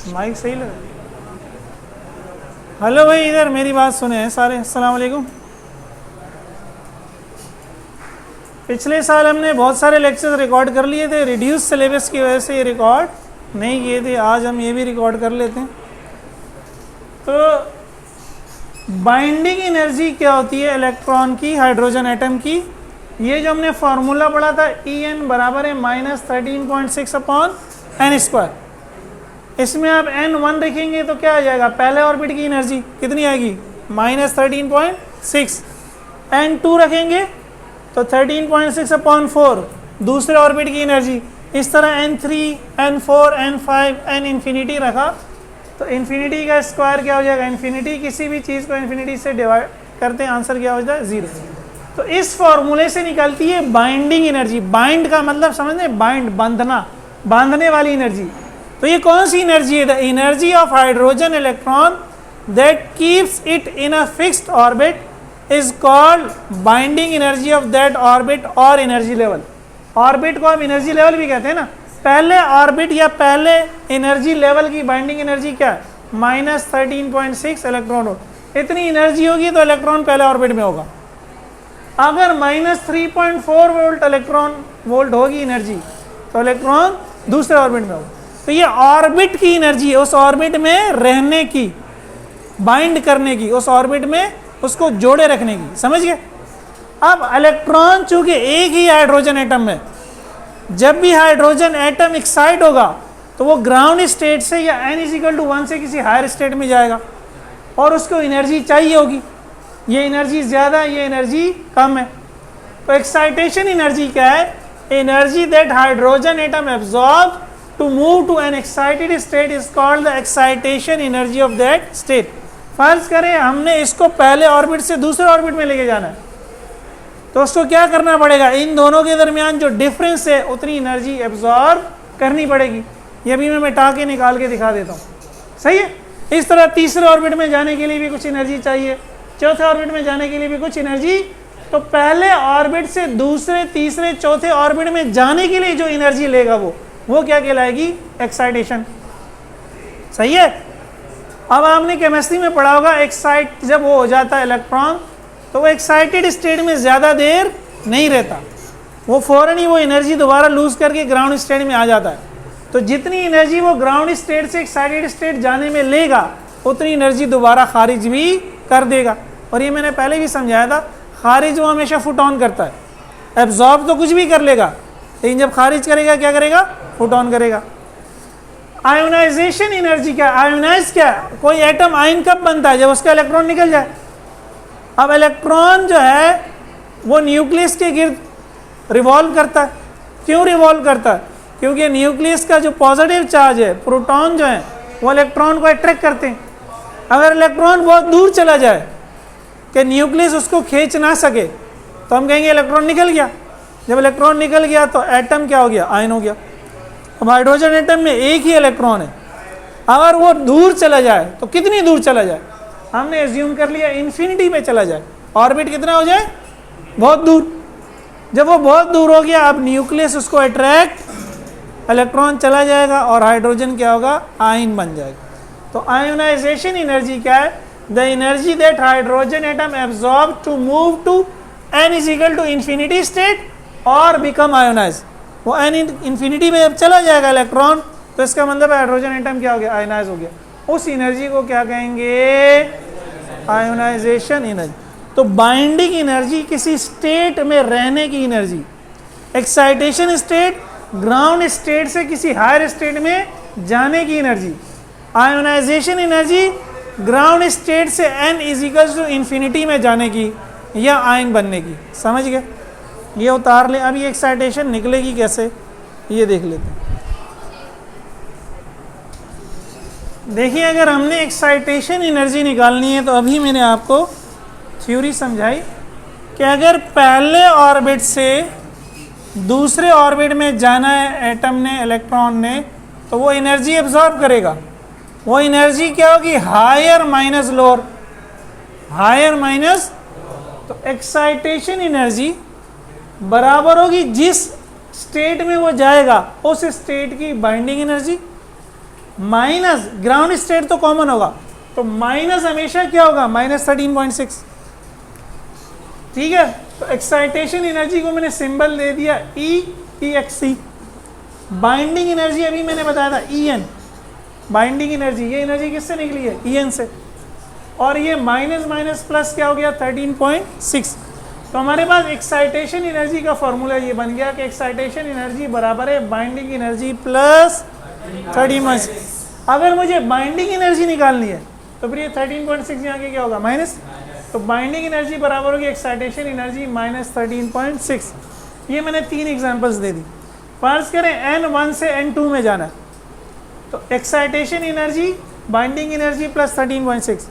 Mic सही लगा? Hello भाई, इधर मेरी बात सुने हैं सारे। अस्सलाम वालेकुम। पिछले साल हमने बहुत सारे लेक्चर्स रिकॉर्ड कर लिए थे, रिड्यूस सिलेबस की वजह से ये रिकॉर्ड नहीं किए थे। आज हम ये भी रिकॉर्ड कर लेते हैं। तो बाइंडिंग एनर्जी क्या होती है इलेक्ट्रॉन की, हाइड्रोजन एटम की? ये जो हमने फार्मूला पढ़ा था, En बराबर है -13.6 अपॉन एन स्क्वायर। इसमें आप n1 रखेंगे तो क्या आ जाएगा? पहले ऑर्बिट की एनर्जी कितनी आएगी? -13.6। n2 रखेंगे तो 13.6 अपॉन 4 दूसरे ऑर्बिट की एनर्जी। इस तरह n3, n4, n5, n infinity रखा तो इन्फिनिटी का स्क्वायर क्या हो जाएगा? इन्फिनिटी, किसी भी चीज़ को इन्फिनिटी से डिवाइड करते हैं, आंसर क्या हो जाता है? 0। तो इस फॉर्मूले से निकलती है बाइंडिंग एनर्जी। बाइंड का मतलब समझते हैं, बाइंड, बांधना, बांधने वाली एनर्जी। तो ये कौन सी एनर्जी है? The energy of hydrogen electron that keeps it in a fixed orbit is called binding energy of that orbit और एनर्जी लेवल। ऑर्बिट को हम एनर्जी लेवल भी कहते हैं ना। पहले ऑर्बिट या पहले एनर्जी लेवल की बाइंडिंग एनर्जी क्या है? -13.6 इलेक्ट्रॉन वोल्ट। इतनी एनर्जी होगी तो इलेक्ट्रॉन पहले ऑर्बिट में होगा। अगर -3.4 वोल्ट इलेक्ट्रॉन वोल्ट होगी एनर्जी तो इलेक्ट्रॉन दूसरे ऑर्बिट में होगा। तो ये ऑर्बिट की एनर्जी है, उस ऑर्बिट में रहने की, बाइंड करने की, उस ऑर्बिट में उसको जोड़े रखने की। समझ गए? अब इलेक्ट्रॉन चूंकि एक ही हाइड्रोजन एटम है, जब भी हाइड्रोजन एटम एक्साइट होगा तो वो ग्राउंड स्टेट से या n=1 से किसी हायर स्टेट में जाएगा और उसको एनर्जी चाहिए होगी। ये एनर्जी ज़्यादा है, ये एनर्जी कम है। तो एक्साइटेशन एनर्जी क्या है? Energy that hydrogen atom absorb to move to an excited state is called the excitation energy of that state. फर्ज करें हमने इसको पहले ऑर्बिट से दूसरे ऑर्बिट में लेके जाना है, तो उसको क्या करना पड़ेगा? इन दोनों के दरमियान जो डिफरेंस है उतनी एनर्जी एब्जॉर्ब करनी पड़ेगी। ये भी मैं मिटा के निकाल के दिखा देता हूँ। सही है? इस तरह तीसरे ऑर्बिट में जाने के लिए भी कुछ एनर्जी चाहिए, चौथे ऑर्बिट में जाने के लिए भी कुछ एनर्जी। तो पहले ऑर्बिट से दूसरे, तीसरे, चौथे ऑर्बिट में जाने के लिए जो एनर्जी लेगा वो क्या कहलाएगी? एक्साइटेशन। सही है? अब आपने केमिस्ट्री में पढ़ा होगा, एक्साइट जब वो हो जाता है इलेक्ट्रॉन तो वो एक्साइटेड स्टेट में ज़्यादा देर नहीं रहता, वो फ़ौरन ही वो एनर्जी दोबारा लूज करके ग्राउंड स्टेट में आ जाता है। तो जितनी एनर्जी वो ग्राउंड स्टेट से एक्साइटेड स्टेट जाने में लेगा उतनी एनर्जी दोबारा खारिज भी कर देगा। और ये मैंने पहले भी समझाया था, खारिज वो हमेशा फुट ऑन करता है। एब्जॉर्ब तो कुछ भी कर लेगा, लेकिन जब खारिज करेगा क्या करेगा? फुट ऑन करेगा। आयोनाइजेशन एनर्जी क्या? आयोनाइज क्या? कोई एटम आयन कब बनता है? जब उसका इलेक्ट्रॉन निकल जाए। अब इलेक्ट्रॉन जो है वो न्यूक्लियस के गिर्द रिवॉल्व करता है। क्यों रिवॉल्व करता है? क्योंकि न्यूक्लियस का जो पॉजिटिव चार्ज है, प्रोटॉन जो है, वो इलेक्ट्रॉन को अट्रैक्ट करते हैं। अगर इलेक्ट्रॉन बहुत दूर चला जाए कि न्यूक्लियस उसको खींच ना सके तो हम कहेंगे इलेक्ट्रॉन निकल गया। जब इलेक्ट्रॉन निकल गया तो एटम क्या हो गया? आयन हो गया। अब हाइड्रोजन एटम में एक ही इलेक्ट्रॉन है, अगर वो दूर चला जाए तो कितनी दूर चला जाए? हमने एज्यूम कर लिया इन्फिनिटी पे चला जाए, ऑर्बिट कितना हो जाए? बहुत दूर। जब वो बहुत दूर हो गया, अब न्यूक्लियस उसको अट्रैक्ट, इलेक्ट्रॉन चला जाएगा और हाइड्रोजन क्या होगा? आयन बन जाएगा। तो आयोनाइजेशन एनर्जी क्या है? The energy that hydrogen atom absorb to move to n=infinity state और बिकम आयोनाइज। वो n इन्फिनिटी में जब चला जाएगा इलेक्ट्रॉन तो इसका मतलब हाइड्रोजन एटम क्या हो गया? आयोनाइज हो गया। उस एनर्जी को क्या कहेंगे? Ionization energy. तो बाइंडिंग एनर्जी किसी स्टेट में रहने की energy, excitation state ground state से किसी हायर स्टेट में जाने की energy, ionization energy ground state से n=infinity में जाने की या आयन बनने की। समझ गए? ये उतार लें। अब ये एक्साइटेशन निकलेगी कैसे ये देख लेते हैं। देखिए, अगर हमने एक्साइटेशन एनर्जी निकालनी है तो अभी मैंने आपको थ्योरी समझाई कि अगर पहले ऑर्बिट से दूसरे ऑर्बिट में जाना है एटम ने, इलेक्ट्रॉन ने, तो वो एनर्जी एब्जॉर्ब करेगा। वो एनर्जी क्या होगी? Higher minus lower, higher minus. तो एक्साइटेशन एनर्जी बराबर होगी जिस स्टेट में वो जाएगा उस स्टेट की binding energy minus ground state तो कॉमन होगा, तो माइनस हमेशा क्या होगा, -13.6। ठीक है, तो एक्साइटेशन एनर्जी को मैंने सिंबल दे दिया EXC। बाइंडिंग एनर्जी अभी मैंने बताया था EN। बाइंडिंग एनर्जी, ये एनर्जी किससे निकली है, EN से। और ये माइनस माइनस प्लस क्या हो गया, 13.6। तो हमारे पास एक्साइटेशन एनर्जी का फॉर्मूला ये बन गया कि एक्साइटेशन एनर्जी बराबर है बाइंडिंग एनर्जी प्लस 13.6। अगर मुझे बाइंडिंग एनर्जी निकालनी है तो फिर ये 13.6 यहाँ के क्या होगा, माइनस। तो बाइंडिंग एनर्जी बराबर होगी एक्साइटेशन एनर्जी -13.6। ये मैंने 3 एग्जांपल्स दे दी। फर्ज करें N1 से N2 में जाना है, तो excitation energy binding energy plus 13.6,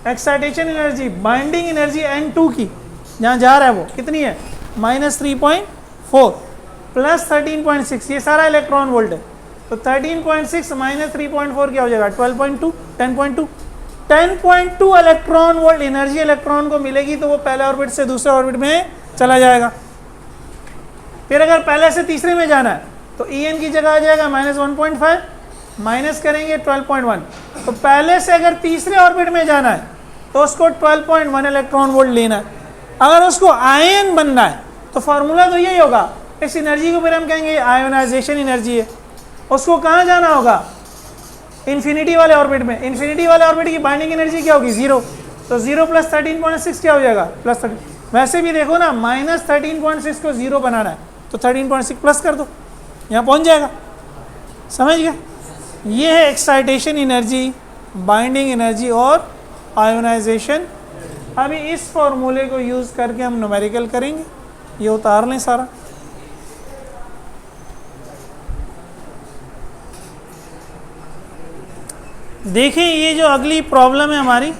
excitation energy binding energy N2 की जहाँ जा रहा है वो कितनी है, -3.4 प्लस 13.6, ये सारा इलेक्ट्रॉन वोल्ट है। तो 13.6 माइनस 3.4 क्या हो जाएगा, 12.2, 10.2। 10.2 इलेक्ट्रॉन वोल्ट एनर्जी इलेक्ट्रॉन को मिलेगी, तो वो पहले ऑर्बिट से दूसरे ऑर्बिट में चला जाएगा। फिर अगर पहले से तीसरे में जाना है तो EN की जगह आ जाएगा -1.5, माइनस करेंगे 12.1। तो पहले से अगर तीसरे ऑर्बिट में जाना है तो उसको 12.1 इलेक्ट्रॉन वोल्ट लेना है। अगर उसको आयन बनना है तो फॉर्मूला तो यही होगा, इस एनर्जी को फिर हम कहेंगे आयोनाइजेशन एनर्जी है। उसको कहाँ जाना होगा, इन्फिनिटी वाले ऑर्बिट में। इन्फिनिटी वाले ऑर्बिट की बाइंडिंग एनर्जी क्या होगी, 0। तो 0 प्लस 13.6 क्या हो जाएगा, +13। वैसे भी देखो ना, -13.6 को 0 बनाना है तो 13.6 प्लस कर दो, यहाँ पहुँच जाएगा। समझ गए, ये है एक्साइटेशन एनर्जी, बाइंडिंग एनर्जी और आयोनाइजेशन। अभी इस फॉर्मूले को यूज़ करके हम न्यूमेरिकल करेंगे। ये उतार लें सारा। देखें, ये जो अगली प्रॉब्लम है हमारी,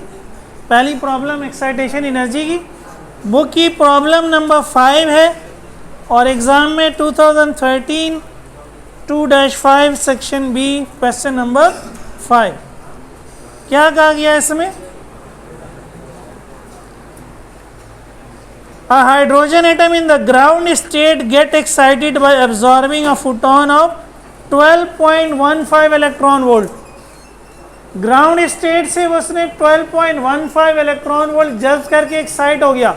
पहली प्रॉब्लम एक्साइटेशन एनर्जी की, वो की प्रॉब्लम नंबर 5 है और एग्ज़ाम में 2013 2-5 सेक्शन बी क्वेश्चन नंबर 5 क्या कहा गया है इसमें, A hydrogen atom in the ground state get excited by absorbing a photon of 12.15 electron volt. Ground state से उसने 12.15 इलेक्ट्रॉन वोल्ट जज्ब करके एक्साइट हो गया,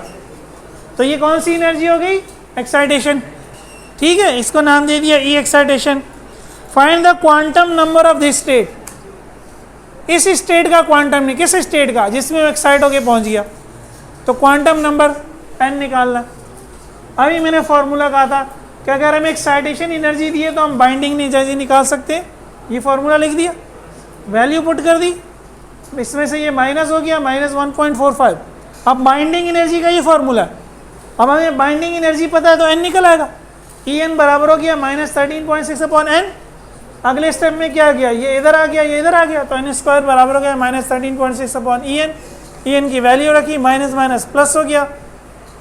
तो ये कौन सी एनर्जी हो गई, एक्साइटेशन। ठीक है, इसको नाम दे दिया ई excitation. Find the quantum number of this state. इस स्टेट का क्वांटम नहीं, किस स्टेट का, जिसमें वो एक्साइट होके पहुंच गया, तो क्वांटम नंबर n निकालना। अभी मैंने फॉर्मूला कहा था कि अगर हमें एक्साइटेशन एनर्जी दी है तो हम बाइंडिंग एनर्जी निकाल सकते हैं। ये फॉर्मूला लिख दिया, वैल्यू पुट कर दी, इसमें से ये माइनस हो गया -1.45। अब बाइंडिंग एनर्जी का ये फॉर्मूला है। अब हमें बाइंडिंग एनर्जी पता है तो n निकल आएगा। En बराबर हो गया -13.6/n। अगले स्टेप में क्या गया, ये इधर आ गया, ये इधर आ गया, तो n² बराबर हो गया -13.6/En। En की वैल्यू रखी, माइनस माइनस प्लस हो गया,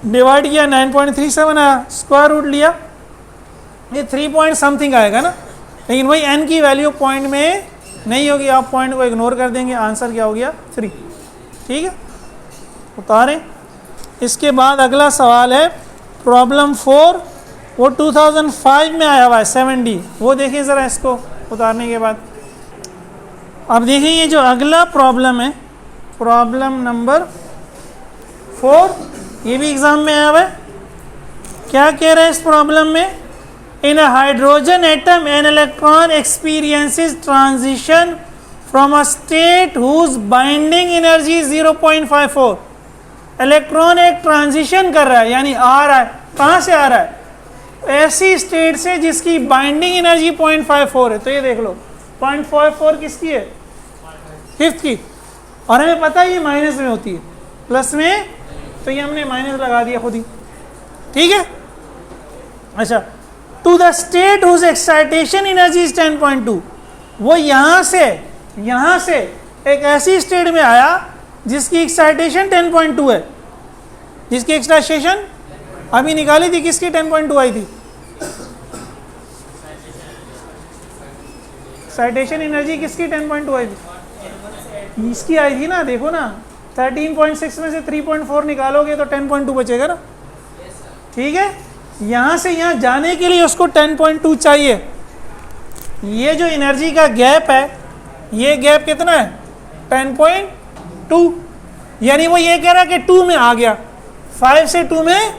डिवाइड किया 9.37 आया, स्क्वायर रूट लिया, ये 3 पॉइंट समथिंग आएगा ना। लेकिन वही n की वैल्यू पॉइंट में नहीं होगी, आप पॉइंट को इग्नोर कर देंगे, आंसर क्या हो गया 3। ठीक है, उतारें। इसके बाद अगला सवाल है प्रॉब्लम 4, वो 2005 में आया हुआ है 7D। वो देखिए ज़रा इसको उतारने के बाद। अब देखिए ये जो अगला प्रॉब्लम है, प्रॉब्लम नंबर 4, ये भी एग्जाम में आया हुआ है। क्या कह रहा है इस प्रॉब्लम में, in a hydrogen atom an electron experiences transition from a state whose binding energy 0.54। Electron एक ट्रांजिशन कर रहा है, यानी आ रहा है, कहाँ से आ रहा है, ऐसी स्टेट से जिसकी बाइंडिंग एनर्जी 0.54 है। तो ये देख लो 0.54 किसकी है, फिफ्थ की, और हमें पता है ये माइनस में होती है, प्लस में, तो ये हमने माइनस लगा दिया खुद ही। ठीक है, अच्छा, to the state whose excitation energy is 10.2। वो यहाँ से एक ऐसी स्टेट में आया जिसकी एक्साइटेशन 10.2 है, जिसकी एक्साइटेशन अभी निकाली थी, किसकी 10.2 आई थी, एक्साइटेशन एनर्जी किसकी 10.2 आई थी, इसकी आई थी ना। देखो ना, 13.6 में से 3.4 निकालोगे तो 10.2 बचेगा ना। ठीक है, यहाँ से यहाँ जाने के लिए उसको 10.2 चाहिए। ये जो एनर्जी का गैप है ये गैप कितना है 10.2, यानी वो ये कह रहा है कि 2 में आ गया, 5 से 2 में,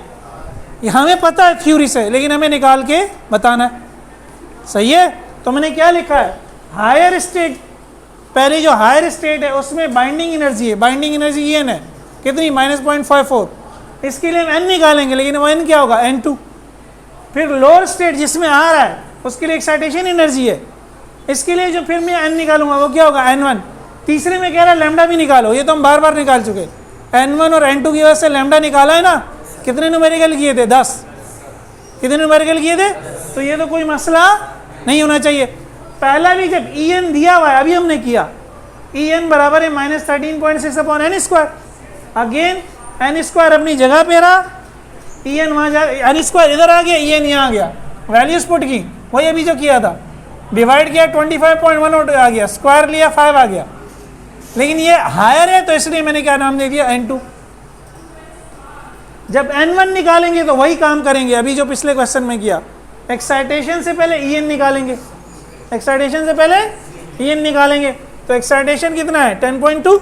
हमें पता है थ्योरी से, लेकिन हमें निकाल के बताना है। सही है, तो मैंने क्या लिखा है, हायर स्टेट, पहले जो हायर स्टेट है उसमें बाइंडिंग एनर्जी है, बाइंडिंग एनर्जी एन है कितनी -0.54, इसके लिए हम एन निकालेंगे, लेकिन वो एन क्या होगा N2। फिर लोअर स्टेट जिसमें आ रहा है उसके लिए एक्साइटेशन एनर्जी है, इसके लिए जो फिर मैं एन निकालूंगा वो क्या होगा N1। तीसरे में कह रहा है लैम्डा भी निकालो, ये तो हम बार बार निकाल चुके, N1 और N2 की वजह से लैम्डा निकाला है ना। कितने न्यूमेरिकल किए थे 10, कितने न्यूमेरिकल किए थे, तो ये तो कोई मसला नहीं होना चाहिए। पहला भी जब En दिया हुआ है, अभी हमने किया En बराबर है -13.6/n², अगेन n² अपनी जगह पे रहा, En वहाँ जा, n² इधर आ गया, En यहाँ आ गया, वैल्यूज पुट की, वही अभी जो किया था, डिवाइड किया 25.1 आ गया, स्क्वायर लिया 5 आ गया, लेकिन ये हायर है तो इसलिए मैंने क्या नाम दे दिया N2। जब N1 निकालेंगे तो वही काम करेंगे अभी जो पिछले क्वेश्चन में किया, एक्साइटेशन से पहले En निकालेंगे, एक्साइटेशन से पहले En निकालेंगे, तो एक्साइटेशन कितना है 10.2,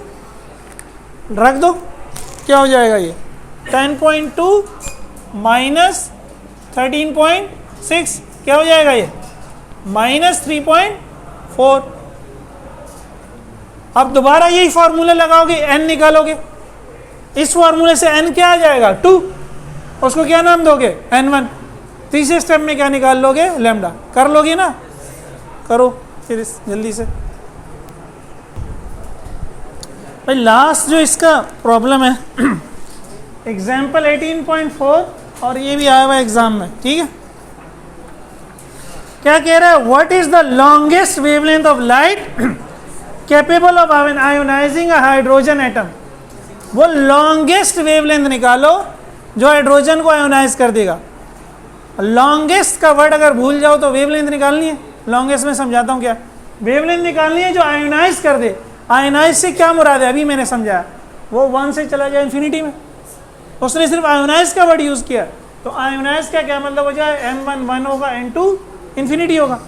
रख दो, क्या हो जाएगा ये 10.2 माइनस 13.6, क्या हो जाएगा ये -3.4। अब दोबारा यही फॉर्मूला लगाओगे, n निकालोगे, इस फॉर्मूले से n क्या आ जाएगा 2, उसको क्या नाम दोगे N1। तीसरे स्टेप में क्या निकाल लोगे लैम्डा, कर लोगे ना, करो फिर जल्दी से। भाई लास्ट जो इसका प्रॉब्लम है एग्जाम्पल 18.4, और ये भी आया हुआ एग्जाम में, ठीक है। क्या कह रहा है, what is the longest wavelength of light capable of ionizing a hydrogen atom. वो लॉन्गेस्ट वेवलेंथ निकालो जो हाइड्रोजन को आयोनाइज कर देगा। लॉन्गेस्ट का वर्ड अगर भूल जाओ तो वेवलेंथ निकालनी है, लॉन्गेस्ट में समझाता हूँ क्या, वेवलेंथ निकालनी है जो आयोनाइज कर दे। आयोनाइज से क्या मुराद है, अभी मैंने समझाया, वो 1 से चला जाए इन्फिनिटी में, उसने सिर्फ आयोनाइज का वर्ड यूज किया, तो आयोनाइज का क्या मतलब हो जाए, M1 1 होगा, N2 इन्फिनिटी होगा।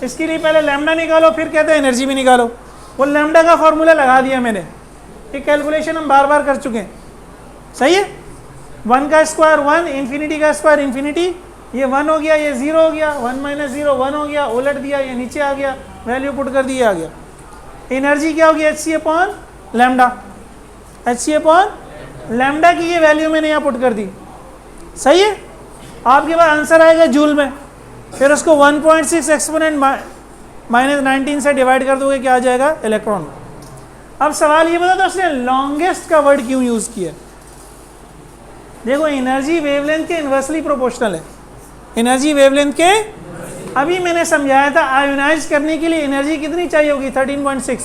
इसके लिए पहले लैम्डा निकालो, फिर कहते हैं एनर्जी भी निकालो। वो लैम्डा का फॉर्मूला लगा दिया मैंने, ये कैलकुलेशन हम बार बार कर चुके हैं, सही है। 1 का स्क्वायर 1, इन्फिनिटी का स्क्वायर इन्फिनिटी, ये 1 हो गया, ये 0 हो गया, 1 - 0 1 हो गया, उलट दिया, ये नीचे आ गया, वैल्यू पुट कर दी, आ गया। एनर्जी क्या होगी hc/लैम्डा, hc/लैम्डा की ये वैल्यू मैंने यहाँ पुट कर दी, सही है। आपके पास आंसर आएगा जूल में, फिर उसको 1.6 एक्सपोनेंट -19 से डिवाइड कर दोगे, क्या आ जाएगा इलेक्ट्रॉन। अब सवाल ये बता दो उसने लॉन्गेस्ट का वर्ड क्यों यूज किया। देखो एनर्जी वेवलेंथ के इन्वर्सली प्रोपोर्शनल है, एनर्जी वेवलेंथ के, अभी मैंने समझाया था आयोनाइज करने के लिए एनर्जी कितनी चाहिए होगी 13.6,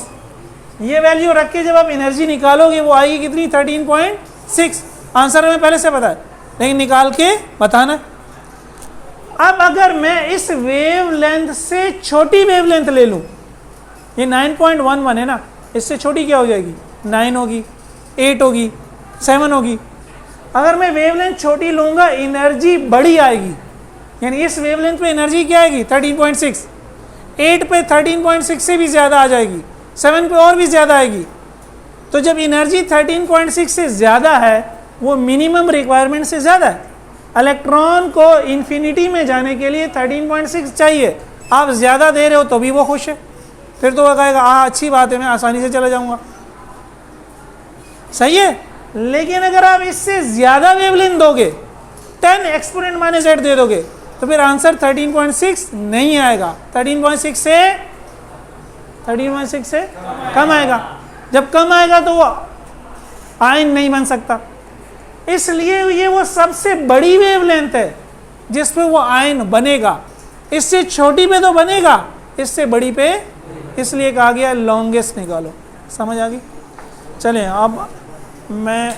ये वैल्यू रख के जब आप एनर्जी निकालोगे वो आएगी कितनी 13.6। आंसर हमें पहले से पता है, लेकिन निकाल के बताना। अब अगर मैं इस वेवलेंथ से छोटी वेवलेंथ ले लूं, ये 9.11 है ना, इससे छोटी क्या हो जाएगी 9 होगी, 8 होगी, 7 होगी। अगर मैं वेवलेंथ छोटी लूंगा एनर्जी बड़ी आएगी, यानी इस वेवलेंथ पे एनर्जी क्या आएगी 13.6, 8 पे 13.6 से भी ज़्यादा आ जाएगी, 7 पे और भी ज़्यादा आएगी। तो जब एनर्जी 13.6 से ज़्यादा है वो मिनिमम रिक्वायरमेंट से ज़्यादा है। इलेक्ट्रॉन को इन्फिनिटी में जाने के लिए 13.6 चाहिए, आप ज़्यादा दे रहे हो तो भी वो खुश है, फिर तो वो कहेगा अच्छी बात है, मैं आसानी से चला जाऊँगा, सही है। लेकिन अगर आप इससे ज़्यादा वेवलेंथ दोगे, 10 एक्सपोनेंट -8 दे दोगे, तो फिर आंसर 13.6 नहीं आएगा, 13.6 से कम आएगा। जब कम आएगा तो वो आयन नहीं बन सकता, इसलिए ये वो सबसे बड़ी वेवलेंथ है जिस पे वो आयन बनेगा। इससे छोटी पे तो बनेगा, इससे बड़ी पे, इसलिए कहा गया लॉन्गेस्ट निकालो। समझ आ गई। चलें अब मैं